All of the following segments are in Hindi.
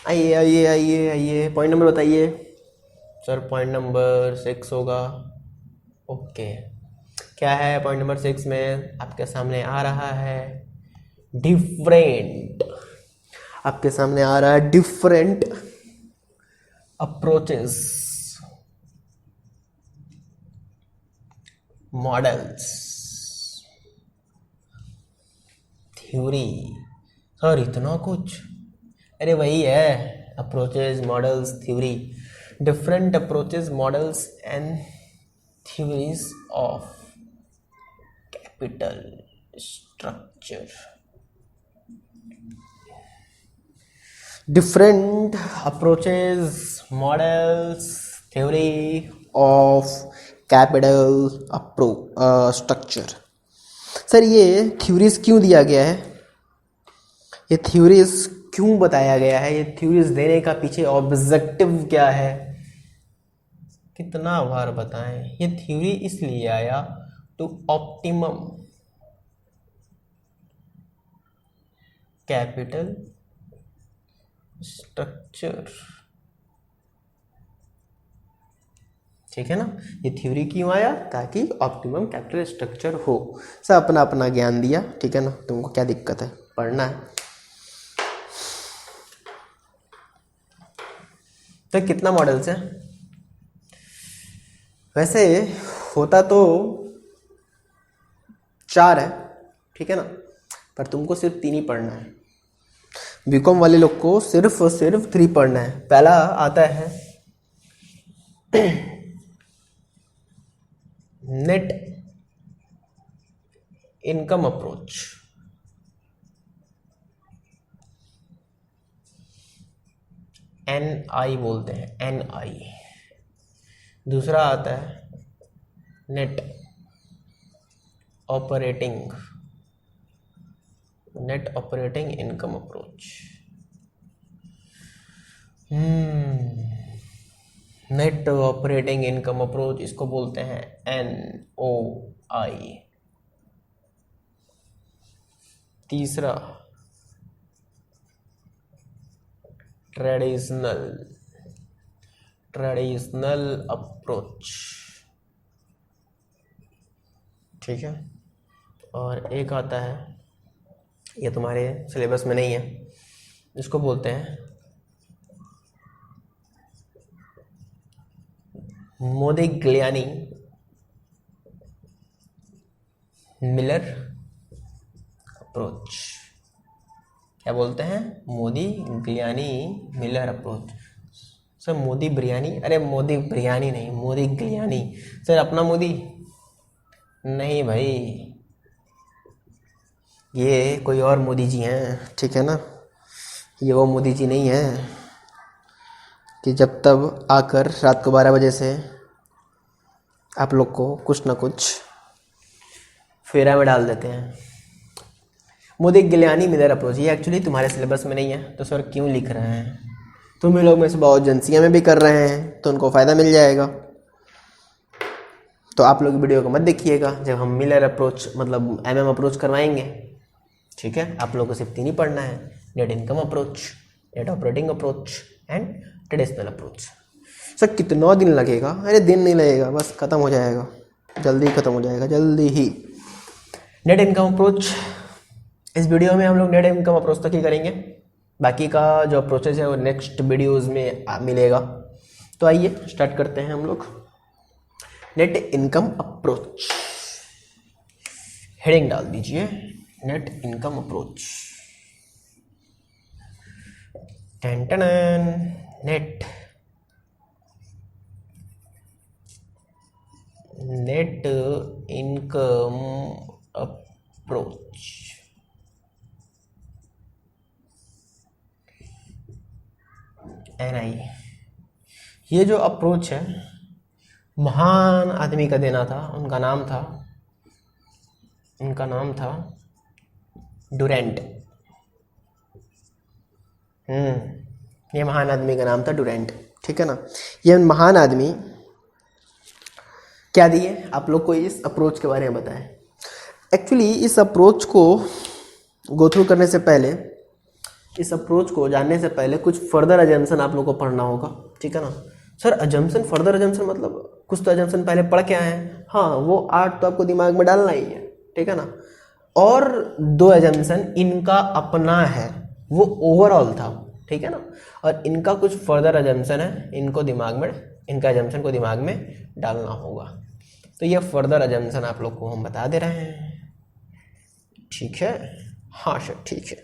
आइए आइए आइए आइए, पॉइंट नंबर बताइए सर। पॉइंट नंबर 6 होगा। ओके, क्या है पॉइंट नंबर 6 में? आपके सामने आ रहा है डिफरेंट, आपके सामने आ रहा है different approaches, models, theory. Sir इतना कुछ? अरे वही है, approaches, models, theory. Different approaches, models and theories of capital structure. Different approaches, models, theory of capital structure. Sir ये थ्योरीज क्यों दिया गया है? ये थ्योरीज क्यों बताया गया है? ये थ्योरीज देने का पीछे ऑब्जेक्टिव क्या है? कितना बार बताएं, ये थ्योरी इसलिए आया टू ऑप्टिमम कैपिटल स्ट्रक्चर। ठीक है ना? ये थ्योरी क्यों आया? ताकि ऑप्टिमम कैपिटल स्ट्रक्चर हो। सब अपना अपना ज्ञान दिया, ठीक है ना? तुमको क्या दिक्कत है, पढ़ना है। तो कितना मॉडल्स है? वैसे होता तो 4 है, ठीक है ना? पर तुमको सिर्फ 3 ही पढ़ना है। बीकॉम वाले लोग को सिर्फ और सिर्फ 3 पढ़ना है। पहला आता है नेट इनकम अप्रोच, NI बोलते हैं, NI। दूसरा आता है net operating, net operating income approach. Net operating income approach, इसको बोलते हैं NOI। तीसरा ट्रेडिशनल अप्रोच, ठीक है। और एक आता है, ये तुम्हारे सिलेबस में नहीं है, इसको बोलते हैं मोदिग्लियानी मिलर अप्रोच। क्या बोलते हैं? मोदिग्लियानी Miller approach. Sir Modi biryani? अरे मोदी बिरयानी नहीं, मोदिग्लियानी। सर अपना मोदी नहीं भाई, ये कोई और मोदी जी हैं, ठीक है ना? ये वो मोदी जी नहीं है कि जब तब आकर रात को 12 बजे से आप लोग को कुछ ना कुछ फेरा में डाल देते हैं। मोदिग्लियानी मिलर अप्रोच, ये एक्चुअली तुम्हारे सिलेबस में नहीं है, तो सर क्यों लिख रहे हैं? तुम ही लोग में से बहुत एजेंसियाँ में भी कर रहे हैं, तो उनको फ़ायदा मिल जाएगा। तो आप लोग वीडियो को मत देखिएगा जब हम मिलर अप्रोच मतलब MM अप्रोच करवाएंगे, ठीक है? आप लोगों को सिर्फ 3 ही पढ़ना है, net income approach, net operating approach and traditional approach. Sir कितना दिन लगेगा? अरे दिन नहीं लगेगा, बस ख़त्म हो जाएगा, जल्दी ख़त्म हो जाएगा, जल्दी ही। नेट इनकम अप्रोच, इस वीडियो में हम लोग नेट इनकम अप्रोच तक ही करेंगे, बाकी का जो अप्रोचेज है वो नेक्स्ट वीडियोज़ में मिलेगा। तो आइए स्टार्ट करते हैं हम लोग। नेट इनकम अप्रोच, हेडिंग डाल दीजिए net income approach. Net income approach. NI, ये जो अप्रोच है महान आदमी का देना था। उनका नाम था डुरेंट। ये महान आदमी का नाम था डुरेंट। ठीक है ना। ये महान आदमी क्या दिए, आप लोग को इस अप्रोच के बारे में बताएं। एक्चुअली इस अप्रोच को गो थ्रू करने से पहले, इस अप्रोच को जानने से पहले कुछ फर्दर अजम्पशन आप लोग को पढ़ना होगा, ठीक है ना। सर अजम्पशन, फर्दर अजम्पशन मतलब कुछ तो अजम्पशन पहले पढ़ के आए हैं, हाँ वो 8 तो आपको दिमाग में डालना ही है, ठीक है ना। और 2 अजम्पशन इनका अपना है, वो ओवरऑल था, ठीक है ना। और इनका कुछ फर्दर अजम्पशन है, इनको दिमाग में, इनका अजम्पशन को दिमाग में डालना होगा। तो ये फर्दर अजम्पशन आप लोग को हम बता दे रहे हैं, ठीक है। हाँ सर ठीक है।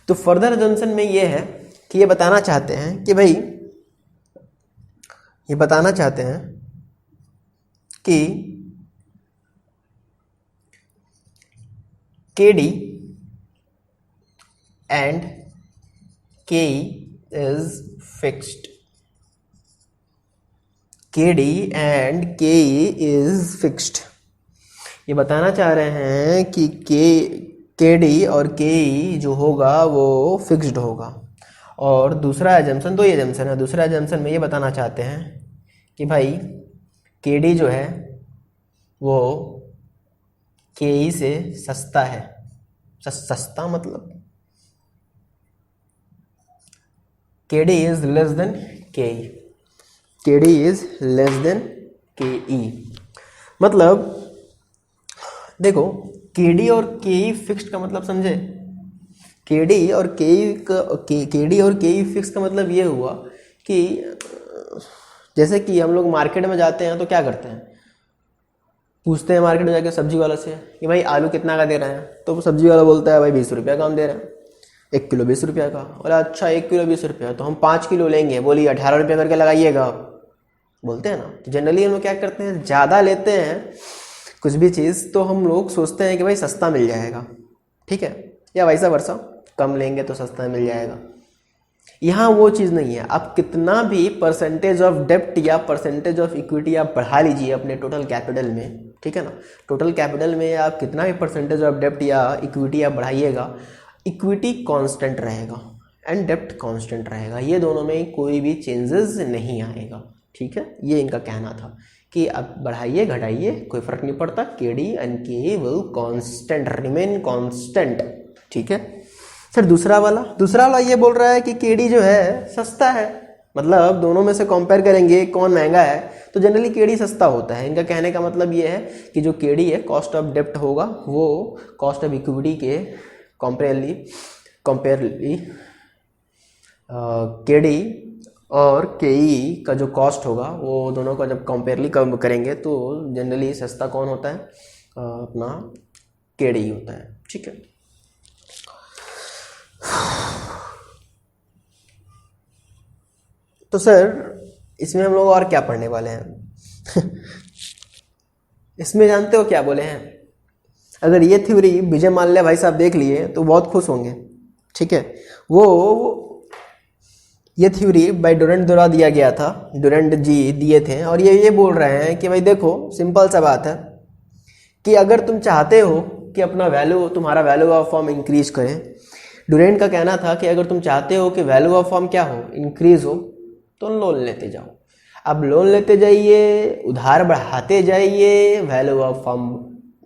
तो फर्दर अजम्पशन में ये है कि ये बताना चाहते हैं कि भाई, ये बताना चाहते हैं कि KD and KE is fixed. KD and KE is fixed. ये बताना चाह रहे हैं कि KD और KE जो होगा वो फिक्स्ड होगा। और दूसरा एजम्पशन, 2 ही एजम्पशन है, दूसरा एजम्पशन में ये बताना चाहते हैं कि भाई KD जो है वो KE से सस्ता है। सस्ता मतलब KD is less than KE, KD is less than KE। मतलब देखो KD और KE फिक्स्ड का मतलब समझे, KD और KE फिक्स का मतलब ये हुआ कि जैसे कि हम लोग मार्केट में जाते हैं तो क्या करते हैं, पूछते हैं मार्केट में जाके सब्जी वाला से कि भाई आलू कितना का दे रहे हैं, तो सब्जी वाला बोलता है भाई 20 रुपये का हम दे रहे हैं, 1 किलो 20 रुपये का। बोला अच्छा 1 किलो 20 रुपये, तो हम 5 किलो लेंगे, बोलिए 18 रुपये करके लगाइएगा, बोलते हैं ना। तो जनरली हम लोग क्या करते हैं, ज़्यादा लेते हैं कुछ भी चीज़ तो हम लोग सोचते हैं कि भाई सस्ता मिल जाएगा, ठीक है, या वैसा वर्षा कम लेंगे तो सस्ता मिल जाएगा। यहाँ वो चीज़ नहीं है। आप कितना भी परसेंटेज ऑफ डेप्ट या परसेंटेज ऑफ इक्विटी आप बढ़ा लीजिए अपने टोटल कैपिटल में, ठीक है ना, टोटल कैपिटल में आप कितना भी परसेंटेज ऑफ डेप्ट या इक्विटी आप बढ़ाइएगा, इक्विटी कांस्टेंट रहेगा एंड डेप्ट कांस्टेंट रहेगा, ये दोनों में कोई भी चेंजेस नहीं आएगा, ठीक है। ये इनका कहना था कि आप बढ़ाइए घटाइए कोई फर्क नहीं पड़ता, KD and KE will constant remain constant, ठीक है। फिर दूसरा वाला ये बोल रहा है कि KD जो है सस्ता है, मतलब दोनों में से कंपेयर करेंगे कौन महंगा है तो जनरली KD सस्ता होता है। इनका कहने का मतलब ये है कि जो KD है कॉस्ट ऑफ डेप्ट होगा वो कॉस्ट ऑफ इक्विटी के कंपेयरली KD और KE का जो कॉस्ट होगा वो दोनों का जब कंपेयरली कम करेंगे तो जनरली सस्ता कौन होता है, अपना KD होता है, ठीक है। तो सर इसमें हम लोग और क्या पढ़ने वाले हैं इसमें जानते हो क्या बोले हैं, अगर ये थ्योरी विजय माल्या भाई साहब देख लिए तो बहुत खुश होंगे, ठीक है। वो ये थ्योरी बाय डुरैंट द्वारा दिया गया था, डुरैंट जी दिए थे, और ये बोल रहे हैं कि भाई देखो सिंपल सा बात है कि अगर तुम चाहते हो कि अपना वैल्यू, तुम्हारा वैल्यू ऑफ फर्म इंक्रीज करे, डुरैंट का कहना था कि अगर तुम चाहते हो कि वैल्यू ऑफ फर्म क्या हो, इंक्रीज हो, तो लोन लेते जाओ। अब लोन लेते जाइए, उधार बढ़ाते जाइए, वैल्यू ऑफ फर्म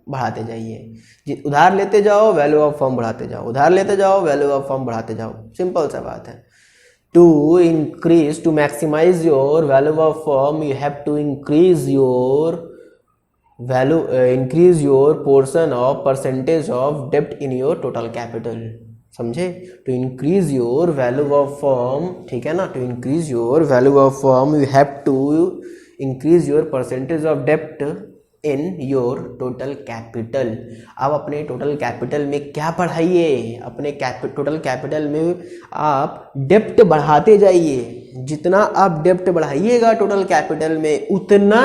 बढ़ाते जाइए, उधार लेते जाओ वैल्यू ऑफ फर्म बढ़ाते जाओ, उधार लेते जाओ वैल्यू ऑफ फर्म बढ़ाते जाओ, सिंपल सा बात है। To maximize your value of firm, you have to increase your value, increase your portion of percentage of debt in your total capital, समझे। To increase your value of firm, ठीक है ना, to increase your value of firm you have to increase your percentage of debt in your total capital. आप अपने टोटल कैपिटल में क्या बढ़ाइए, अपने टोटल कैपिटल में आप डेप्ट बढ़ाते जाइए। जितना आप डेप्ट बढ़ाइएगा टोटल कैपिटल में उतना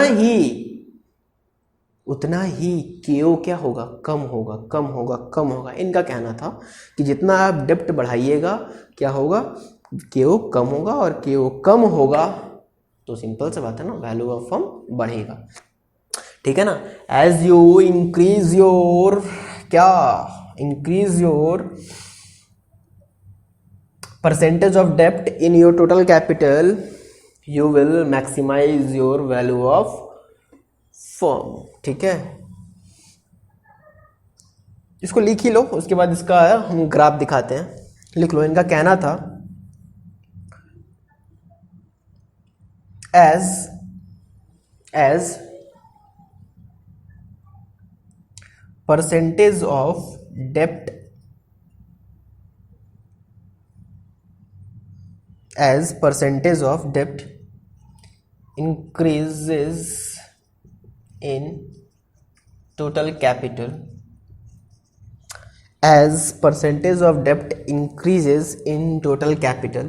ही केओ क्या होगा, कम होगा। इनका कहना था कि जितना आप डेप्ट बढ़ाइएगा क्या होगा, केओ कम होगा, और केओ कम होगा तो सिंपल सा बात है ना, वैल्यू ऑफ फर्म बढ़ेगा, ठीक है ना। As you increase your percentage of डेप्ट in your total capital, you will maximise your value of firm. ठीक है, इसको लिख ही लो, उसके बाद इसका हम ग्राफ दिखाते हैं। लिख लो, इनका कहना था as percentage of debt increases in total capital, as percentage of debt increases in total capital,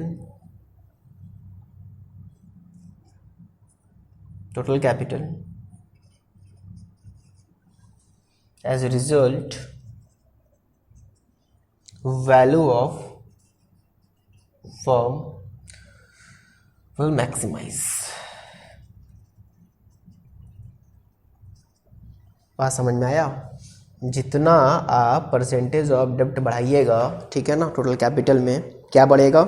as a result value of firm will maximize। बात समझ में आया? जितना आप परसेंटेज ऑफ डेप्ट बढ़ाइएगा, ठीक है ना, टोटल कैपिटल में क्या बढ़ेगा?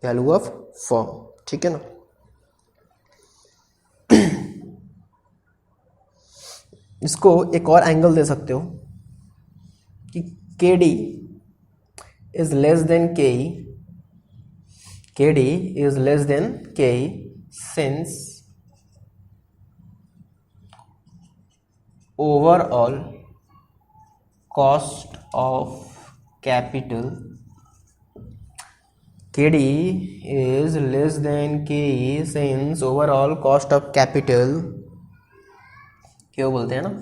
Value of firm. ठीक है ना, इसको एक और एंगल दे सकते हो कि KD is less than KE, KD is less than KE since overall cost of capital, KD is less than KE since overall cost of capital, क्यों बोलते हैं ना,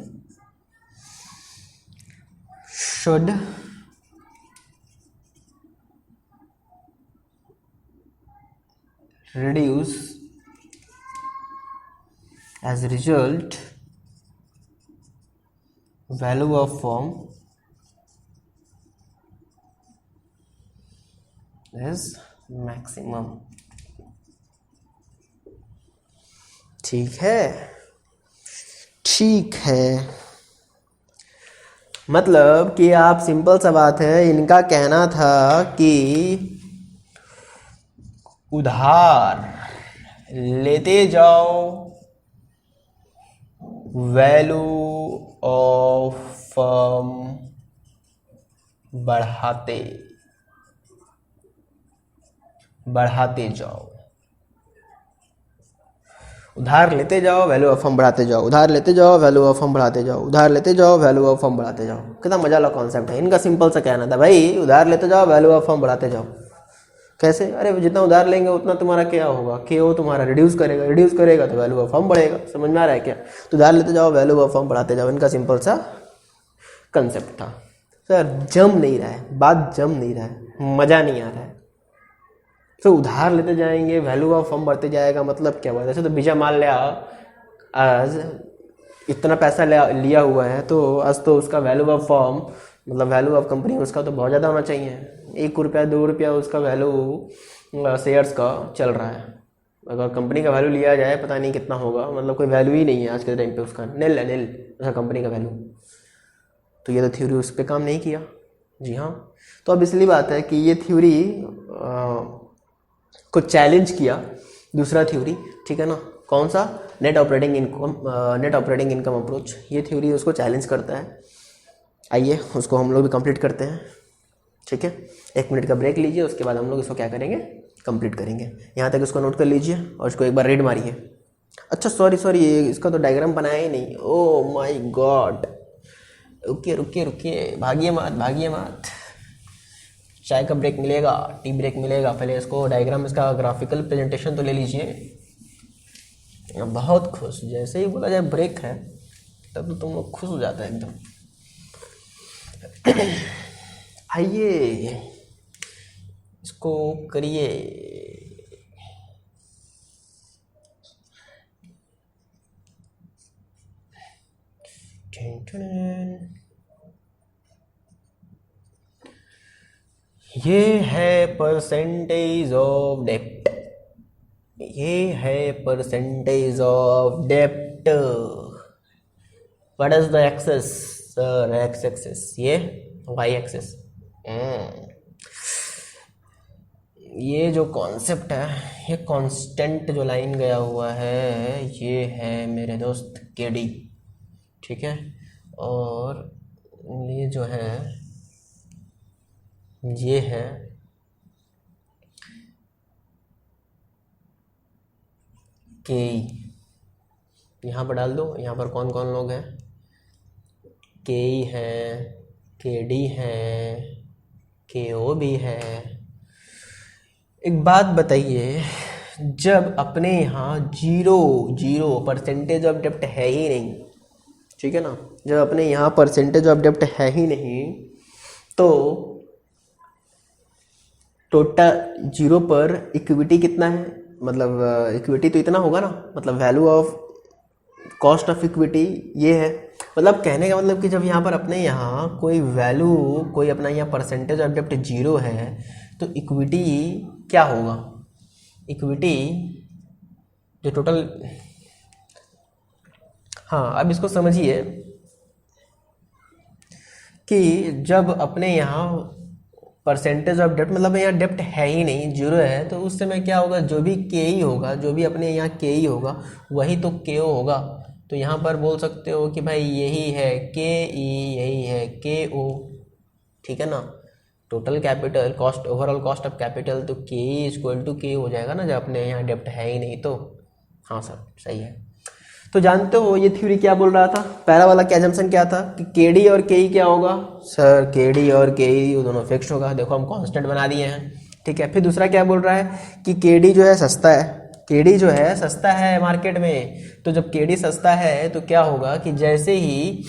should reduce, as a result value of firm is maximum। ठीक है, ठीक है, मतलब कि आप, सिंपल सा बात है, इनका कहना था कि उधार लेते जाओ, वैल्यू ऑफ फर्म बढ़ाते जाओ, उधार लेते जाओ, वैल्यू ऑफ फर्म बढ़ाते जाओ, उधार लेते जाओ, वैल्यू ऑफ फर्म बढ़ाते जाओ, उधार लेते जाओ, वैल्यू ऑफ फर्म बढ़ाते जाओ। कितना मजा वाला कॉन्सेप्ट है। इनका सिंपल सा कहना था, भाई उधार लेते जाओ, वैल्यू ऑफ फर्म बढ़ाते जाओ। कैसे? अरे जितना उधार लेंगे उतना तुम्हारा क्या होगा, KO तुम्हारा रिड्यूस करेगा तो वैल्यू ऑफ फर्म बढ़ेगा। समझ में आ रहा है क्या? तो उधार लेते जाओ, वैल्यू ऑफ फर्म बढ़ाते जाओ, इनका सिंपल सा कंसेप्ट था। सर जम नहीं रहा है, बात जम नहीं रहा है, मज़ा नहीं आ रहा है। तो उधार लेते जाएंगे, वैल्यू ऑफ फर्म बढ़ते जाएगा, मतलब क्या बात है? ऐसे तो बीजा माल लिया, आज इतना पैसा लिया हुआ है, तो आज तो उसका वैल्यू ऑफ फर्म, मतलब वैल्यू ऑफ कंपनी उसका तो बहुत ज़्यादा होना चाहिए। 1 रुपया 2 रुपया उसका वैल्यू शेयर्स का चल रहा है। अगर कंपनी का वैल्यू लिया जाए, पता नहीं कितना होगा, मतलब कोई वैल्यू ही नहीं है आज के टाइम पे, उसका नील है, नील उसका कंपनी का वैल्यू। तो ये तो थ्योरी उस पर काम नहीं किया। जी हाँ, तो अब इसलिए बात है कि ये थ्योरी को चैलेंज किया दूसरा थ्योरी, ठीक है ना, कौन सा? Net operating income approach. ये थ्योरी उसको चैलेंज करता है। आइए उसको हम लोग भी कंप्लीट करते हैं। ठीक है, 1 मिनट का ब्रेक लीजिए, उसके बाद हम लोग इसको क्या करेंगे, कंप्लीट करेंगे। यहाँ तक इसको नोट कर लीजिए और इसको एक बार रीड मारिए। अच्छा सॉरी, इसका तो डायग्राम बनाया ही नहीं। ओह माय गॉड, रुकिए, भागिए मत, चाय का ब्रेक मिलेगा, टी ब्रेक मिलेगा, पहले इसको डायग्राम, इसका ग्राफिकल प्रेजेंटेशन तो ले लीजिए। बहुत खुश, जैसे ही बोला जाए ब्रेक है तब तो तुम लोग खुश हो जाता है एकदम। आइए इसको करिए। ये है परसेंटेज ऑफ डेप्ट, ये है परसेंटेज ऑफ डेप्ट। What is the axis? Sir X axis, ये वाई एक्सेस। ये जो कॉन्सेप्ट है, ये कांस्टेंट जो लाइन गया हुआ है, ये है मेरे दोस्त के डी, ठीक है। और ये जो है ये है के ई, यहाँ पर डाल दो। यहाँ पर कौन कौन लोग हैं, के ई है, के डी है, के ओ भी है। एक बात बताइए, जब अपने यहाँ जीरो परसेंटेज ऑफ डेप्ट है ही नहीं, ठीक है ना, जब अपने यहाँ परसेंटेज ऑफ डेप्ट है ही नहीं, तो टोटल जीरो पर इक्विटी कितना है, मतलब इक्विटी तो इतना होगा ना, मतलब value of cost of equity ये है। मतलब कहने का मतलब कि जब यहाँ पर अपने यहाँ कोई वैल्यू, कोई अपना यहाँ परसेंटेज ऑफ डेप्ट जीरो है, तो इक्विटी क्या होगा, इक्विटी जो टोटल, हाँ अब इसको समझिए कि जब अपने यहाँ परसेंटेज ऑफ डेप्ट, मतलब यहाँ डेप्ट है ही नहीं, जीरो है, तो उस समय क्या होगा, जो भी के ई होगा, जो भी अपने यहाँ के ई होगा, वही तो के ओ होगा। तो यहाँ पर बोल सकते हो कि भाई यही है के ई, यही है के ओ, ठीक है ना। Total capital cost, overall cost of capital, तो के ई इक्वल टू के हो जाएगा ना, जब अपने यहाँ डेप्ट है ही नहीं तो। हाँ सर सही है। तो जानते हो ये थ्योरी क्या बोल रहा था, पहला वाला क्या जम्पशन क्या था कि के डी और के ई क्या होगा, सर के डी और के ई दोनों फिक्स होगा, देखो हम कांस्टेंट बना दिए हैं, ठीक है। फिर दूसरा क्या बोल रहा है कि के डी जो है सस्ता है, के डी जो है सस्ता है मार्केट में। तो जब के डी सस्ता है तो क्या होगा कि जैसे ही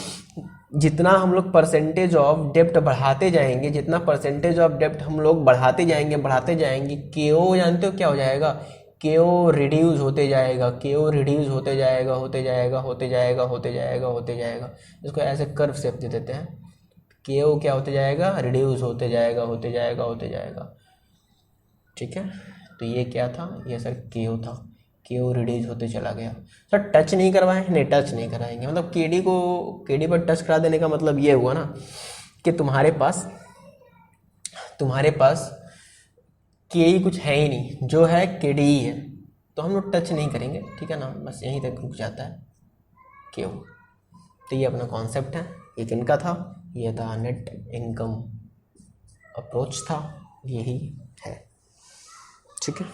जितना हम लोग परसेंटेज ऑफ डेप्ट बढ़ाते जाएंगे, जितना परसेंटेज ऑफ डेप्ट हम लोग बढ़ाते जाएंगे, के ओ जानते हो क्या हो जाएगा, के ओ रिड्यूस होते जाएगा, के ओ रिड्यूस होते जाएगा। इसको ऐसे कर्व शेप दे देते हैं, के ओ क्या होते जाएगा, रिड्यूस होते जाएगा, ठीक है। तो ये क्या था, ये सर के ओ था, के ओ रिड्यूस होते चला गया। सर टच नहीं करवाएं, नहीं टच नहीं कराएंगे, मतलब के डी को, के डी पर टच करा देने का मतलब ये हुआ ना कि तुम्हारे पास के ई कुछ है ही नहीं, जो है के डी ही है, तो हम लोग टच नहीं करेंगे, ठीक है ना, बस यहीं तक रुक जाता है क्यों। तो ये अपना कॉन्सेप्ट है, ये किनका था, ये था नेट इनकम अप्रोच था, यही है, ठीक है।